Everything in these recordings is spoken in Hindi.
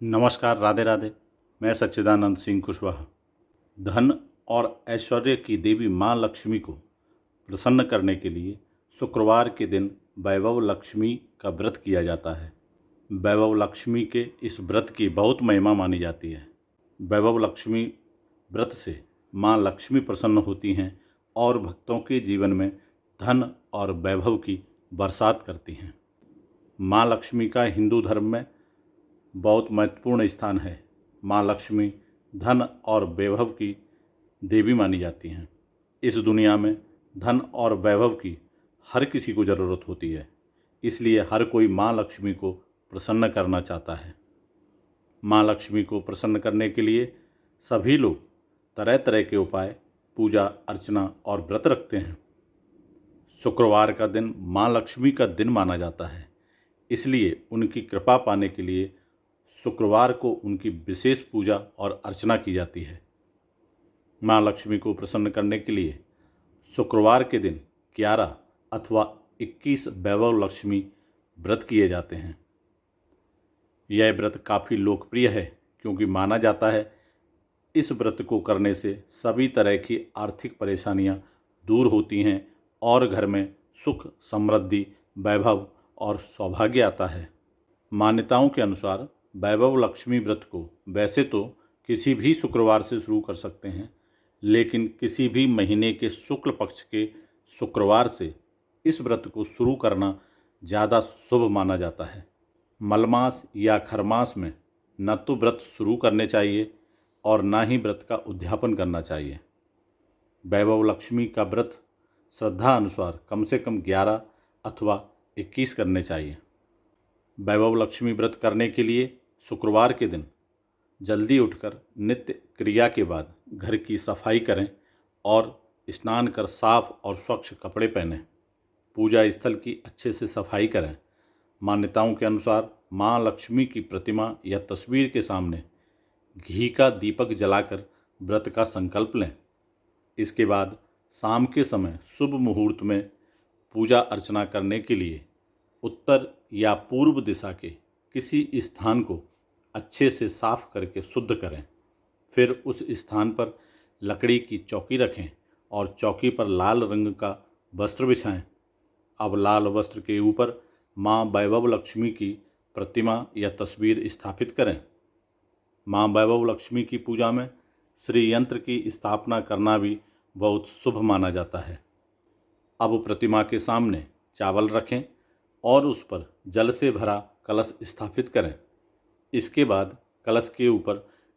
नमस्कार, राधे राधे। मैं सच्चिदानंद सिंह कुशवाहा। धन और ऐश्वर्य की देवी माँ लक्ष्मी को प्रसन्न करने के लिए शुक्रवार के दिन वैभव लक्ष्मी का व्रत किया जाता है। वैभव लक्ष्मी के इस व्रत की बहुत महिमा मानी जाती है। वैभव लक्ष्मी व्रत से माँ लक्ष्मी प्रसन्न होती हैं और भक्तों के जीवन में धन और वैभव की बरसात करती हैं। माँ लक्ष्मी का हिंदू धर्म में बहुत महत्वपूर्ण स्थान है। माँ लक्ष्मी धन और वैभव की देवी मानी जाती हैं। इस दुनिया में धन और वैभव की हर किसी को ज़रूरत होती है, इसलिए हर कोई माँ लक्ष्मी को प्रसन्न करना चाहता है। माँ लक्ष्मी को प्रसन्न करने के लिए सभी लोग तरह तरह के उपाय, पूजा अर्चना और व्रत रखते हैं। शुक्रवार का दिन माँ लक्ष्मी का दिन माना जाता है, इसलिए उनकी कृपा पाने के लिए शुक्रवार को उनकी विशेष पूजा और अर्चना की जाती है। माँ लक्ष्मी को प्रसन्न करने के लिए शुक्रवार के दिन 11 अथवा 21 वैभव लक्ष्मी व्रत किए जाते हैं। यह व्रत काफ़ी लोकप्रिय है क्योंकि माना जाता है इस व्रत को करने से सभी तरह की आर्थिक परेशानियां दूर होती हैं और घर में सुख, समृद्धि, वैभव और सौभाग्य आता है। मान्यताओं के अनुसार वैभव लक्ष्मी व्रत को वैसे तो किसी भी शुक्रवार से शुरू कर सकते हैं, लेकिन किसी भी महीने के शुक्ल पक्ष के शुक्रवार से इस व्रत को शुरू करना ज़्यादा शुभ माना जाता है। मलमास या खरमास में न तो व्रत शुरू करने चाहिए और न ही व्रत का उद्यापन करना चाहिए। वैभव लक्ष्मी का व्रत श्रद्धा अनुसार कम से कम 11 अथवा 21 करने चाहिए। वैभव लक्ष्मी व्रत करने के लिए शुक्रवार के दिन जल्दी उठकर नित्य क्रिया के बाद घर की सफाई करें और स्नान कर साफ और स्वच्छ कपड़े पहनें। पूजा स्थल की अच्छे से सफाई करें। मान्यताओं के अनुसार माँ लक्ष्मी की प्रतिमा या तस्वीर के सामने घी का दीपक जलाकर व्रत का संकल्प लें। इसके बाद शाम के समय शुभ मुहूर्त में पूजा अर्चना करने के लिए उत्तर या पूर्व दिशा के किसी स्थान को अच्छे से साफ करके शुद्ध करें। फिर उस स्थान पर लकड़ी की चौकी रखें और चौकी पर लाल रंग का वस्त्र बिछाएं। अब लाल वस्त्र के ऊपर माँ वैभव लक्ष्मी की प्रतिमा या तस्वीर स्थापित करें। माँ वैभव लक्ष्मी की पूजा में श्री यंत्र की स्थापना करना भी बहुत शुभ माना जाता है। अब प्रतिमा के सामने चावल रखें और उस पर जल से भरा कलश स्थापित करें। इसके बाद कलश के ऊपर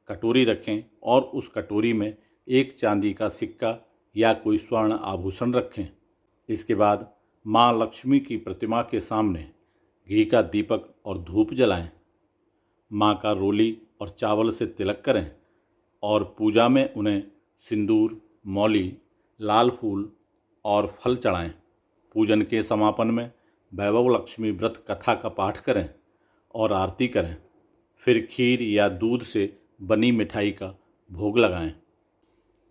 कटोरी रखें और उस कटोरी में एक चांदी का सिक्का या कोई स्वर्ण आभूषण रखें। इसके बाद माँ लक्ष्मी की प्रतिमा के सामने घी का दीपक और धूप जलाएं। माँ का रोली और चावल से तिलक करें और पूजा में उन्हें सिंदूर, मौली, लाल फूल और फल चढ़ाएं। पूजन के समापन में वैभव लक्ष्मी व्रत कथा का पाठ करें और आरती करें। फिर खीर या दूध से बनी मिठाई का भोग लगाएं।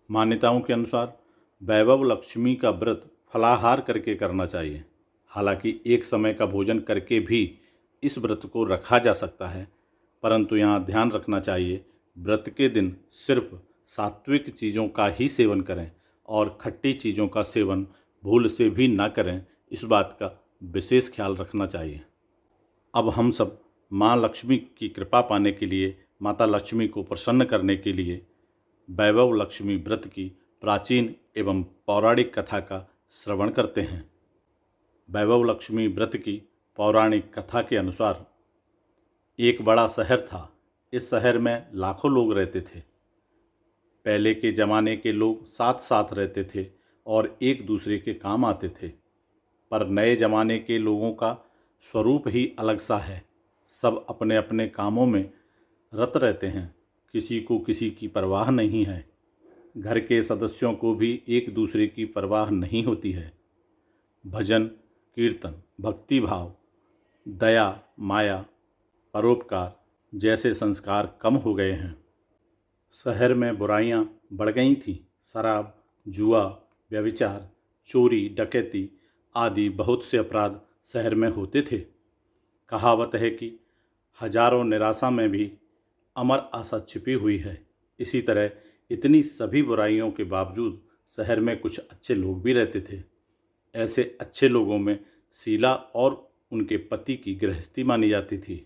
मान्यताओं के अनुसार वैभव लक्ष्मी का व्रत फलाहार करके करना चाहिए। हालांकि एक समय का भोजन करके भी इस व्रत को रखा जा सकता है, परंतु यहाँ ध्यान रखना चाहिए व्रत के दिन सिर्फ सात्विक चीज़ों का ही सेवन करें और खट्टी चीज़ों का सेवन भूल से भी ना करें। इस बात का विशेष ख्याल रखना चाहिए। अब हम सब माँ लक्ष्मी की कृपा पाने के लिए, माता लक्ष्मी को प्रसन्न करने के लिए वैभव लक्ष्मी व्रत की प्राचीन एवं पौराणिक कथा का श्रवण करते हैं। वैभव लक्ष्मी व्रत की पौराणिक कथा के अनुसार एक बड़ा शहर था। इस शहर में लाखों लोग रहते थे। पहले के ज़माने के लोग साथ साथ रहते थे और एक दूसरे के काम आते थे, पर नए ज़माने के लोगों का स्वरूप ही अलग सा है। सब अपने अपने कामों में रत रहते हैं, किसी को किसी की परवाह नहीं है। घर के सदस्यों को भी एक दूसरे की परवाह नहीं होती है। भजन, कीर्तन, भक्ति भाव, दया, माया, परोपकार जैसे संस्कार कम हो गए हैं। शहर में बुराइयां बढ़ गई थीं। शराब, जुआ, व्यभिचार, चोरी, डकैती आदि बहुत से अपराध शहर में होते थे। कहावत है कि हजारों निराशा में भी अमर आशा छिपी हुई है। इसी तरह इतनी सभी बुराइयों के बावजूद शहर में कुछ अच्छे लोग भी रहते थे। ऐसे अच्छे लोगों में शीला और उनके पति की गृहस्थी मानी जाती थी।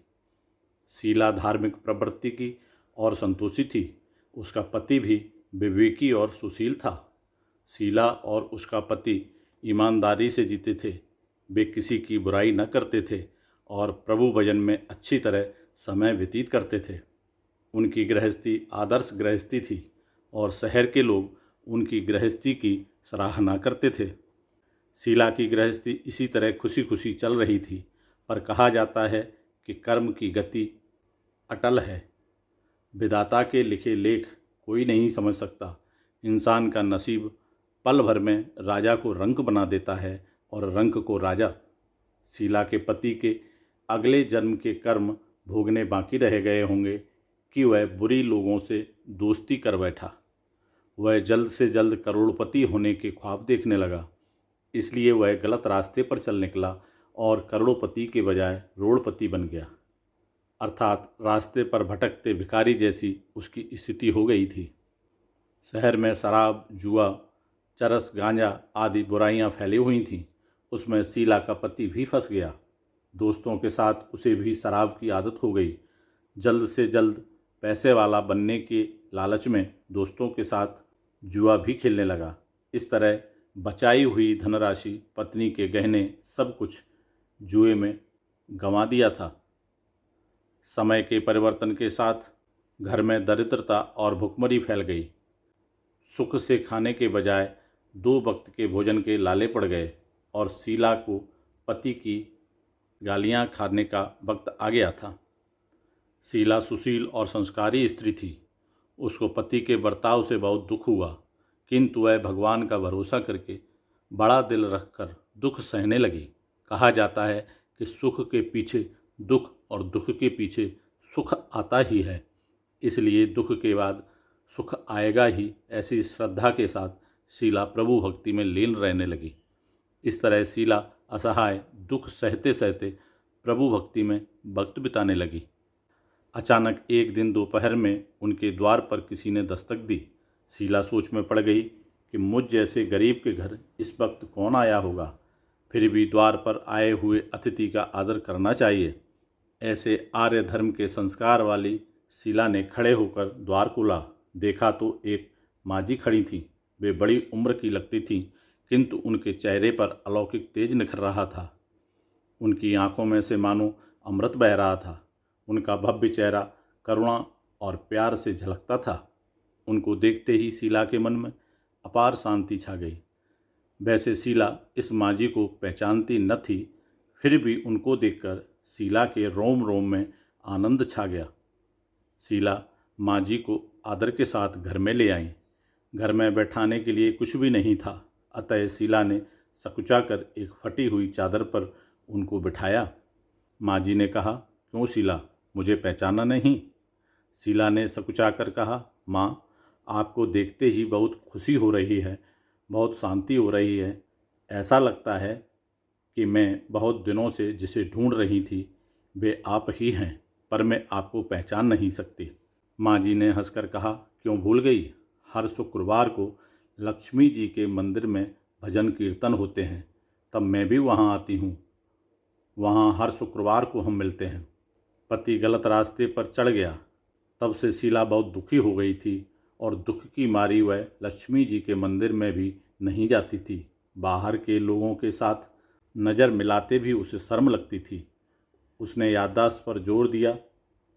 शीला धार्मिक प्रवृत्ति की और संतोषी थी। उसका पति भी विवेकी और सुशील था। शीला और उसका पति ईमानदारी से जीते थे। वे किसी की बुराई न करते थे और प्रभु भजन में अच्छी तरह समय व्यतीत करते थे। उनकी गृहस्थी आदर्श गृहस्थी थी और शहर के लोग उनकी गृहस्थी की सराहना करते थे। शीला की गृहस्थी इसी तरह खुशी खुशी चल रही थी, पर कहा जाता है कि कर्म की गति अटल है। विधाता के लिखे लेख कोई नहीं समझ सकता। इंसान का नसीब पल भर में राजा को रंक बना देता है और रंक को राजा। शीला के पति के अगले जन्म के कर्म भोगने बाकी रह गए होंगे कि वह बुरी लोगों से दोस्ती कर बैठा। वह जल्द से जल्द करोड़पति होने के ख्वाब देखने लगा, इसलिए वह गलत रास्ते पर चल निकला और करोड़पति के बजाय रोड़पति बन गया। अर्थात रास्ते पर भटकते भिखारी जैसी उसकी स्थिति हो गई थी। शहर में शराब, जुआ, चरस, गांजा आदि बुराइयां फैली हुई थीं। उसमें शीला का पति भी फंस गया। दोस्तों के साथ उसे भी शराब की आदत हो गई। जल्द से जल्द पैसे वाला बनने के लालच में दोस्तों के साथ जुआ भी खेलने लगा। इस तरह बचाई हुई धनराशि, पत्नी के गहने, सब कुछ जुए में गंवा दिया था। समय के परिवर्तन के साथ घर में दरिद्रता और भुखमरी फैल गई। सुख से खाने के बजाय 2 वक्त के भोजन के लाले पड़ गए और शीला को पति की गालियां खाने का वक्त आ गया था। शीला सुशील और संस्कारी स्त्री थी। उसको पति के बर्ताव से बहुत दुख हुआ, किंतु वह भगवान का भरोसा करके बड़ा दिल रखकर दुख सहने लगी। कहा जाता है कि सुख के पीछे दुख और दुख के पीछे सुख आता ही है, इसलिए दुख के बाद सुख आएगा ही, ऐसी श्रद्धा के साथ शीला प्रभु भक्ति में लीन रहने लगी। इस तरह शीला असहाय दुख सहते सहते प्रभु भक्ति में वक्त बिताने लगी। अचानक एक दिन दोपहर में उनके द्वार पर किसी ने दस्तक दी। शीला सोच में पड़ गई कि मुझ जैसे गरीब के घर इस वक्त कौन आया होगा, फिर भी द्वार पर आए हुए अतिथि का आदर करना चाहिए। ऐसे आर्य धर्म के संस्कार वाली शीला ने खड़े होकर द्वार खोला। देखा तो एक माँझी खड़ी थी। वे बड़ी उम्र की लगती थीं, किंतु उनके चेहरे पर अलौकिक तेज निखर रहा था। उनकी आंखों में से मानो अमृत बह रहा था। उनका भव्य चेहरा करुणा और प्यार से झलकता था। उनको देखते ही शीला के मन में अपार शांति छा गई। वैसे शीला इस माँझी को पहचानती न थी, फिर भी उनको देखकर शीला के रोम रोम में आनंद छा गया। शीला माँझी को आदर के साथ घर में ले आई। घर में बैठाने के लिए कुछ भी नहीं था, अतः शीला ने सकुचाकर एक फटी हुई चादर पर उनको बिठाया। माँझी ने कहा, क्यों शीला, मुझे पहचाना नहीं? शीला ने सकुचाकर कहा, माँ, आपको देखते ही बहुत खुशी हो रही है, बहुत शांति हो रही है। ऐसा लगता है कि मैं बहुत दिनों से जिसे ढूंढ रही थी वे आप ही हैं, पर मैं आपको पहचान नहीं सकती। माँझी ने हंसकर कहा, क्यों भूल गई? हर शुक्रवार को लक्ष्मी जी के मंदिर में भजन कीर्तन होते हैं, तब मैं भी वहाँ आती हूँ। वहाँ हर शुक्रवार को हम मिलते हैं। पति गलत रास्ते पर चढ़ गया। तब से शीला बहुत दुखी हो गई थी और दुख की मारी वह लक्ष्मी जी के मंदिर में भी नहीं जाती थी। बाहर के लोगों के साथ नज़र मिलाते भी उसे शर्म लगती थी। उसने याददाश्त पर जोर दिया,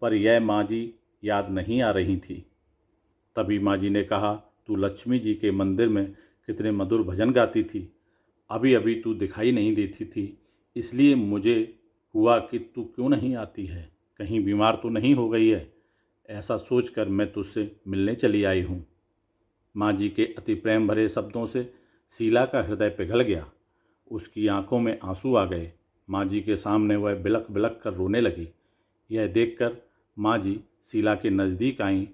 पर यह माँझी याद नहीं आ रही थी। तभी माँझी ने कहा, तू लक्ष्मी जी के मंदिर में कितने मधुर भजन गाती थी। अभी अभी तू दिखाई नहीं देती थी, इसलिए मुझे हुआ कि तू क्यों नहीं आती है, कहीं बीमार तो नहीं हो गई है। ऐसा सोचकर मैं तुझसे मिलने चली आई हूँ। माँझी के अति प्रेम भरे शब्दों से शीला का हृदय पिघल गया। उसकी आंखों में आंसू आ गए। माँझी के सामने वह बिलख बिलख कर रोने लगी। यह देखकर माँझी शीला के नज़दीक आईं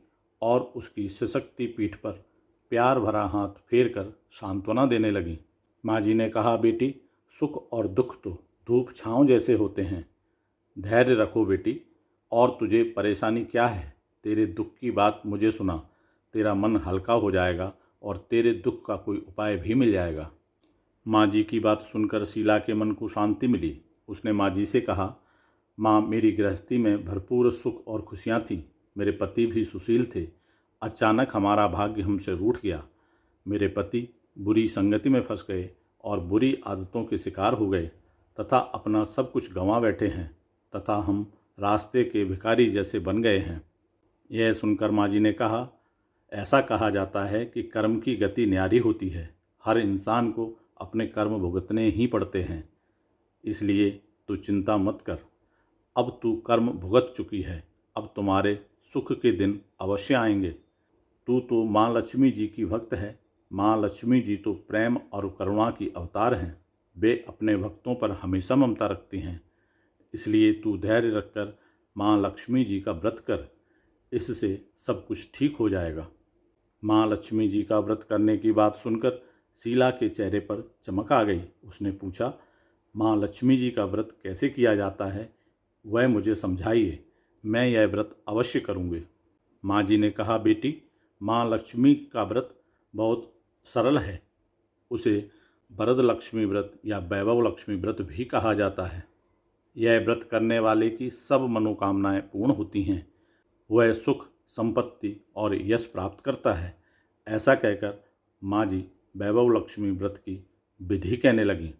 और उसकी सिसकती पीठ पर प्यार भरा हाथ फेर कर सांत्वना देने लगी। माँझी ने कहा, बेटी, सुख और दुख तो धूप छाँव जैसे होते हैं। धैर्य रखो बेटी, और तुझे परेशानी क्या है? तेरे दुख की बात मुझे सुना, तेरा मन हल्का हो जाएगा और तेरे दुख का कोई उपाय भी मिल जाएगा। माँ जी की बात सुनकर शीला के मन को शांति मिली। उसने माँ जी से कहा, माँ, मेरी गृहस्थी में भरपूर सुख और खुशियाँ थीं। मेरे पति भी सुशील थे। अचानक हमारा भाग्य हमसे रूठ गया। मेरे पति बुरी संगति में फंस गए और बुरी आदतों के शिकार हो गए तथा अपना सब कुछ गंवा बैठे हैं तथा हम रास्ते के भिखारी जैसे बन गए हैं। यह सुनकर माँ जी ने कहा, ऐसा कहा जाता है कि कर्म की गति न्यारी होती है। हर इंसान को अपने कर्म भुगतने ही पड़ते हैं, इसलिए तू चिंता मत कर। अब तू कर्म भुगत चुकी है, अब तुम्हारे सुख के दिन अवश्य आएंगे। तू तो माँ लक्ष्मी जी की भक्त है। माँ लक्ष्मी जी तो प्रेम और करुणा की अवतार हैं। वे अपने भक्तों पर हमेशा ममता रखती हैं। इसलिए तू धैर्य रखकर माँ लक्ष्मी जी का व्रत कर, इससे सब कुछ ठीक हो जाएगा। माँ लक्ष्मी जी का व्रत करने की बात सुनकर शीला के चेहरे पर चमक आ गई। उसने पूछा, माँ लक्ष्मी जी का व्रत कैसे किया जाता है, वह मुझे समझाइए, मैं यह व्रत अवश्य करूँगी। माँ जी ने कहा, बेटी, माँ लक्ष्मी का व्रत बहुत सरल है। उसे वरद लक्ष्मी व्रत या वैभव लक्ष्मी व्रत भी कहा जाता है। यह व्रत करने वाले की सब मनोकामनाएं पूर्ण होती हैं। वह सुख, संपत्ति और यश प्राप्त करता है। ऐसा कहकर माँ जी वैभव लक्ष्मी व्रत की विधि कहने लगीं।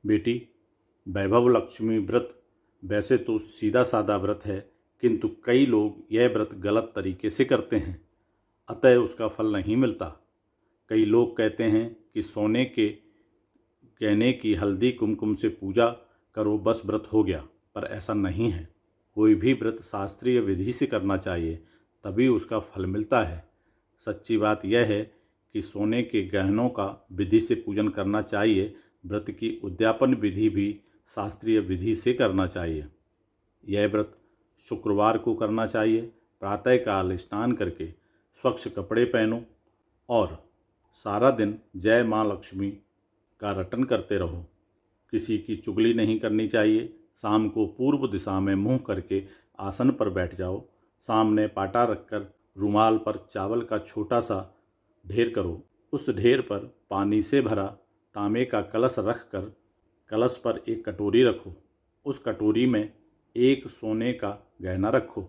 बेटी, वैभव लक्ष्मी व्रत वैसे तो सीधा साधा व्रत है, किंतु कई लोग यह व्रत गलत तरीके से करते हैं, अतः उसका फल नहीं मिलता। कई लोग कहते हैं कि सोने के गहने की हल्दी कुमकुम से पूजा करो, बस व्रत हो गया, पर ऐसा नहीं है। कोई भी व्रत शास्त्रीय विधि से करना चाहिए, तभी उसका फल मिलता है। सच्ची बात यह है कि सोने के गहनों का विधि से पूजन करना चाहिए। व्रत की उद्यापन विधि भी शास्त्रीय विधि से करना चाहिए। यह व्रत शुक्रवार को करना चाहिए। प्रातःकाल स्नान करके स्वच्छ कपड़े पहनो और सारा दिन जय माँ लक्ष्मी का रटन करते रहो। किसी की चुगली नहीं करनी चाहिए। शाम को पूर्व दिशा में मुंह करके आसन पर बैठ जाओ। सामने पाटा रखकर रुमाल पर चावल का छोटा सा ढेर करो। उस ढेर पर पानी से भरा तांबे का कलश रखकर कलश पर एक कटोरी रखो। उस कटोरी में एक सोने का गहना रखो।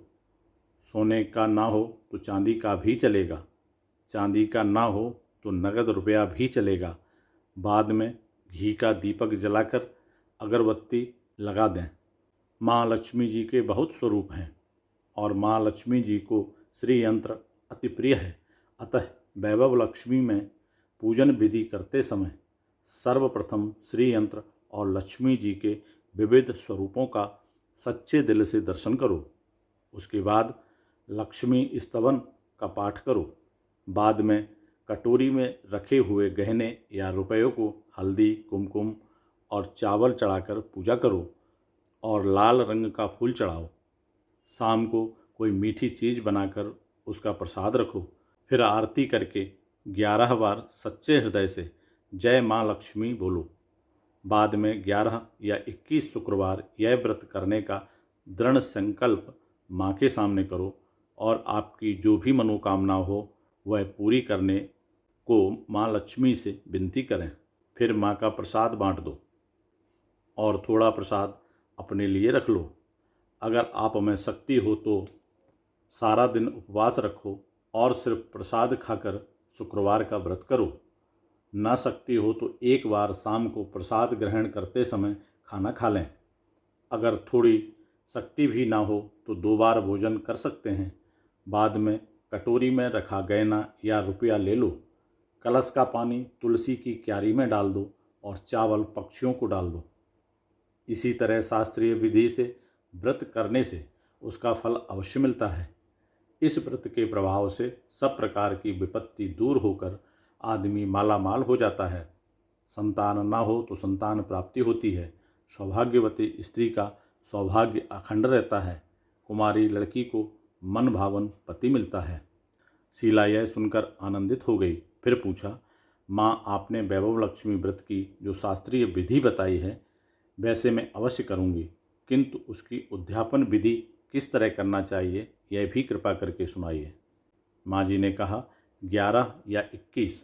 सोने का ना हो तो चांदी का भी चलेगा। चांदी का ना हो तो नगद रुपया भी चलेगा। बाद में घी का दीपक जलाकर अगरबत्ती लगा दें। माँ लक्ष्मी जी के बहुत स्वरूप हैं और माँ लक्ष्मी जी को श्री यंत्र अति प्रिय है। अतः वैभव लक्ष्मी में पूजन विधि करते समय सर्वप्रथम श्री यंत्र और लक्ष्मी जी के विविध स्वरूपों का सच्चे दिल से दर्शन करो। उसके बाद लक्ष्मी स्तवन का पाठ करो। बाद में कटोरी में रखे हुए गहने या रुपयों को हल्दी, कुमकुम और चावल चढ़ाकर पूजा करो और लाल रंग का फूल चढ़ाओ। शाम को कोई मीठी चीज़ बनाकर उसका प्रसाद रखो। फिर आरती करके 11 बार सच्चे हृदय से जय माँ लक्ष्मी बोलो। बाद में 11 या 21 शुक्रवार यह व्रत करने का दृढ़ संकल्प माँ के सामने करो और आपकी जो भी मनोकामना हो वह पूरी करने को माँ लक्ष्मी से विनती करें। फिर माँ का प्रसाद बांट दो और थोड़ा प्रसाद अपने लिए रख लो। अगर आप में शक्ति हो तो सारा दिन उपवास रखो और सिर्फ प्रसाद खाकर शुक्रवार का व्रत करो। ना शक्ति हो तो एक बार शाम को प्रसाद ग्रहण करते समय खाना खा लें। अगर थोड़ी शक्ति भी ना हो तो 2 बार भोजन कर सकते हैं। बाद में कटोरी में रखा गहना या रुपया ले लो। कलश का पानी तुलसी की क्यारी में डाल दो और चावल पक्षियों को डाल दो। इसी तरह शास्त्रीय विधि से व्रत करने से उसका फल अवश्य मिलता है। इस व्रत के प्रभाव से सब प्रकार की विपत्ति दूर होकर आदमी माला माल हो जाता है। संतान ना हो तो संतान प्राप्ति होती है। सौभाग्यवती स्त्री का सौभाग्य अखंड रहता है। कुमारी लड़की को मन भावन पति मिलता है। शीला यह सुनकर आनंदित हो गई। फिर पूछा, माँ, आपने वैभव लक्ष्मी व्रत की जो शास्त्रीय विधि बताई है वैसे मैं अवश्य करूँगी, किंतु उसकी उद्यापन विधि किस तरह करना चाहिए यह भी कृपा करके सुनाइए। माँ जी ने कहा, 11 या 21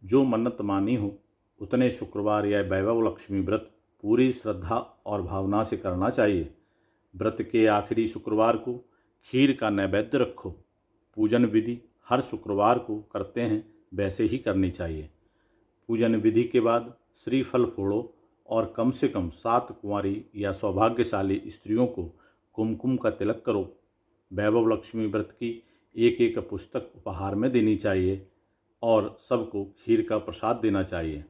जो मन्नत मानी हो उतने शुक्रवार या वैभव लक्ष्मी व्रत पूरी श्रद्धा और भावना से करना चाहिए। व्रत के आखिरी शुक्रवार को खीर का नैवेद्य रखो। पूजन विधि हर शुक्रवार को करते हैं वैसे ही करनी चाहिए। पूजन विधि के बाद श्रीफल फोड़ो और कम से कम 7 कुंवारी या सौभाग्यशाली स्त्रियों को कुमकुम का तिलक करो। वैभव लक्ष्मी व्रत की एक एक पुस्तक उपहार में देनी चाहिए और सबको खीर का प्रसाद देना चाहिए।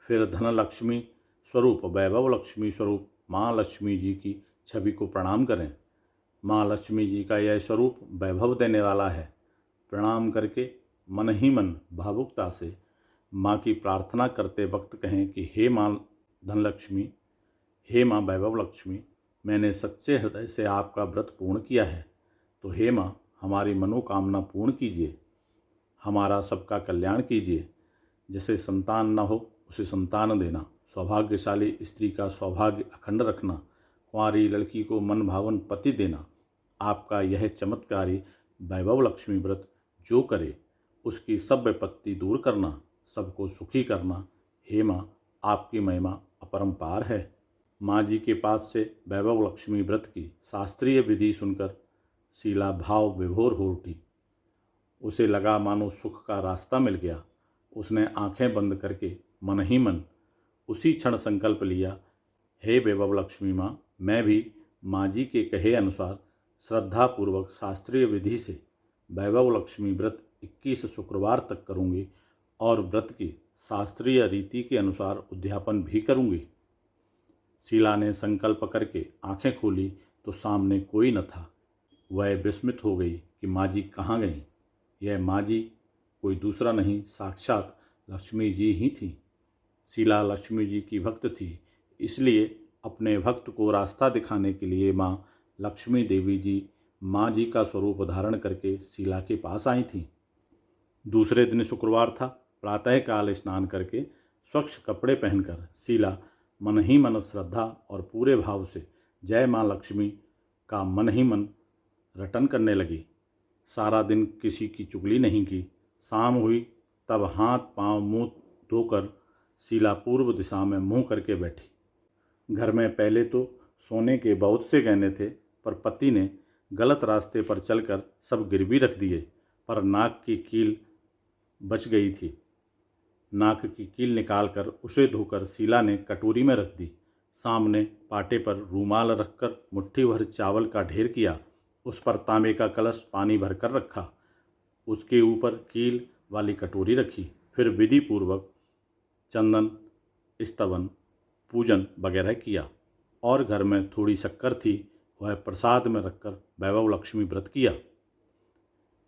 फिर धन लक्ष्मी स्वरूप वैभव लक्ष्मी स्वरूप माँ लक्ष्मी जी की छवि को प्रणाम करें। माँ लक्ष्मी जी का यह स्वरूप वैभव देने वाला है। प्रणाम करके मन ही मन भावुकता से माँ की प्रार्थना करते वक्त कहें कि हे माँ धनलक्ष्मी, हे माँ वैभव लक्ष्मी, मैंने सच्चे हृदय से आपका व्रत पूर्ण किया है, तो हे माँ हमारी मनोकामना पूर्ण कीजिए, हमारा सबका कल्याण कीजिए। जिसे संतान न हो उसे संतान देना, सौभाग्यशाली स्त्री का सौभाग्य अखंड रखना, कुंवारी लड़की को मन भावन पति देना। आपका यह चमत्कारी वैभव लक्ष्मी व्रत जो करे उसकी सब विपत्ति दूर करना, सबको सुखी करना। हे माँ, आपकी महिमा अपरंपार है। माँ जी के पास से वैभव लक्ष्मी व्रत की शास्त्रीय विधि सुनकर शीला भाव विभोर हो उठी। उसे लगा मानो सुख का रास्ता मिल गया। उसने आंखें बंद करके मन ही मन उसी क्षण संकल्प लिया, हे वैभव लक्ष्मी माँ, मैं भी माँ जी के कहे अनुसार श्रद्धापूर्वक शास्त्रीय विधि से वैभव लक्ष्मी व्रत 21 शुक्रवार तक करूँगी और व्रत की शास्त्रीय रीति के अनुसार उद्यापन भी करूँगी। शीला ने संकल्प करके आंखें खोली तो सामने कोई न था। वह विस्मित हो गई कि माँ जी कहाँ गईं। यह माँ जी कोई दूसरा नहीं, साक्षात लक्ष्मी जी ही थी। शीला लक्ष्मी जी की भक्त थी, इसलिए अपने भक्त को रास्ता दिखाने के लिए माँ लक्ष्मी देवी जी माँ जी का स्वरूप धारण करके शीला के पास आई थीं। दूसरे दिन शुक्रवार था। प्रातःकाल स्नान करके स्वच्छ कपड़े पहनकर शीला मन ही मन श्रद्धा और पूरे भाव से जय माँ लक्ष्मी का मन ही मन रटन करने लगी। सारा दिन किसी की चुगली नहीं की। शाम हुई तब हाथ पांव मुंह धोकर शीला पूर्व दिशा में मुंह करके बैठी। घर में पहले तो सोने के बहुत से गहने थे, पर पति ने गलत रास्ते पर चलकर सब गिरवी रख दिए। पर नाक की कील बच गई थी। नाक की कील निकालकर उसे धोकर शीला ने कटोरी में रख दी। सामने पाटे पर रूमाल रखकर मुट्ठी भर चावल का ढेर किया। उस पर तांबे का कलश पानी भरकर रखा। उसके ऊपर कील वाली कटोरी रखी। फिर विधि पूर्वक चंदन, स्तवन, पूजन वगैरह किया और घर में थोड़ी शक्कर थी, वह प्रसाद में रखकर वैभव लक्ष्मी व्रत किया।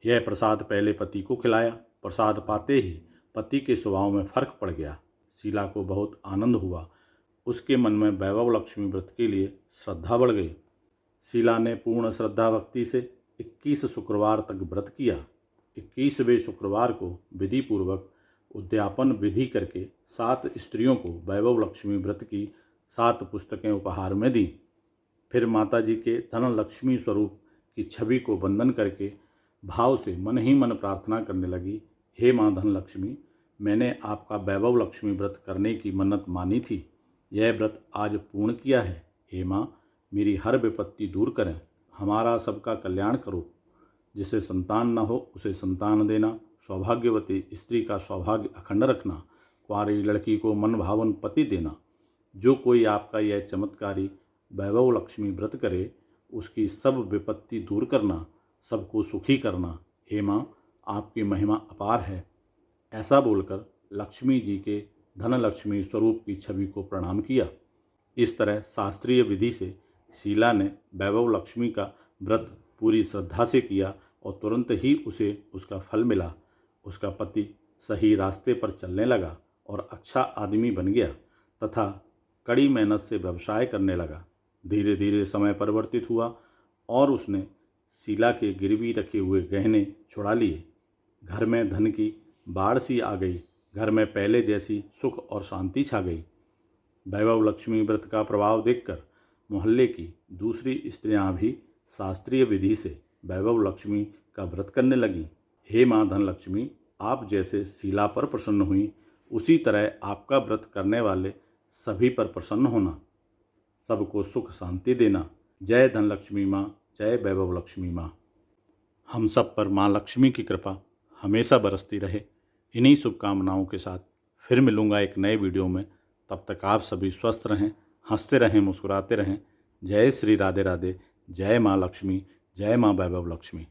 यह प्रसाद पहले पति को खिलाया। प्रसाद पाते ही पति के स्वभाव में फर्क पड़ गया। शीला को बहुत आनंद हुआ। उसके मन में वैभव लक्ष्मी व्रत के लिए श्रद्धा बढ़ गई। शीला ने पूर्ण श्रद्धा भक्ति से 21 शुक्रवार तक व्रत किया। 21वें शुक्रवार को विधि पूर्वक उद्यापन विधि करके 7 स्त्रियों को वैभव लक्ष्मी व्रत की 7 पुस्तकें उपहार में दी। फिर माता जी के धन लक्ष्मी स्वरूप की छवि को वंदन करके भाव से मन ही मन प्रार्थना करने लगी, हे माँ धनलक्ष्मी, मैंने आपका वैभव लक्ष्मी व्रत करने की मन्नत मानी थी। यह व्रत आज पूर्ण किया है। हे माँ, मेरी हर विपत्ति दूर करें, हमारा सबका कल्याण करो। जिसे संतान न हो उसे संतान देना, सौभाग्यवती स्त्री का सौभाग्य अखंड रखना, कुंवारी लड़की को मन भावन पति देना। जो कोई आपका यह चमत्कारी वैभव लक्ष्मी व्रत करे उसकी सब विपत्ति दूर करना, सबको सुखी करना। हे माँ, आपकी महिमा अपार है। ऐसा बोलकर लक्ष्मी जी के धन लक्ष्मी स्वरूप की छवि को प्रणाम किया। इस तरह शास्त्रीय विधि से शीला ने वैभव लक्ष्मी का व्रत पूरी श्रद्धा से किया और तुरंत ही उसे उसका फल मिला। उसका पति सही रास्ते पर चलने लगा और अच्छा आदमी बन गया तथा कड़ी मेहनत से व्यवसाय करने लगा। धीरे धीरे समय परिवर्तित हुआ और उसने शीला के गिरवी रखे हुए गहने छुड़ा लिए। घर में धन की बाढ़ सी आ गई। घर में पहले जैसी सुख और शांति छा गई। वैभव लक्ष्मी व्रत का प्रभाव देखकर मोहल्ले की दूसरी स्त्रियां भी शास्त्रीय विधि से वैभव लक्ष्मी का व्रत करने लगीं। हे माँ धनलक्ष्मी, आप जैसे शीला पर प्रसन्न हुई, उसी तरह आपका व्रत करने वाले सभी पर प्रसन्न होना, सबको सुख शांति देना। जय धनलक्ष्मी माँ, जय वैभव लक्ष्मी माँ। हम सब पर माँ लक्ष्मी की कृपा हमेशा बरसती रहे। इन्हीं शुभकामनाओं के साथ फिर मिलूँगा एक नए वीडियो में। तब तक आप सभी स्वस्थ रहें, हंसते रहें, मुस्कुराते रहें। जय श्री राधे राधे। जय माँ लक्ष्मी, जय माँ वैभव लक्ष्मी।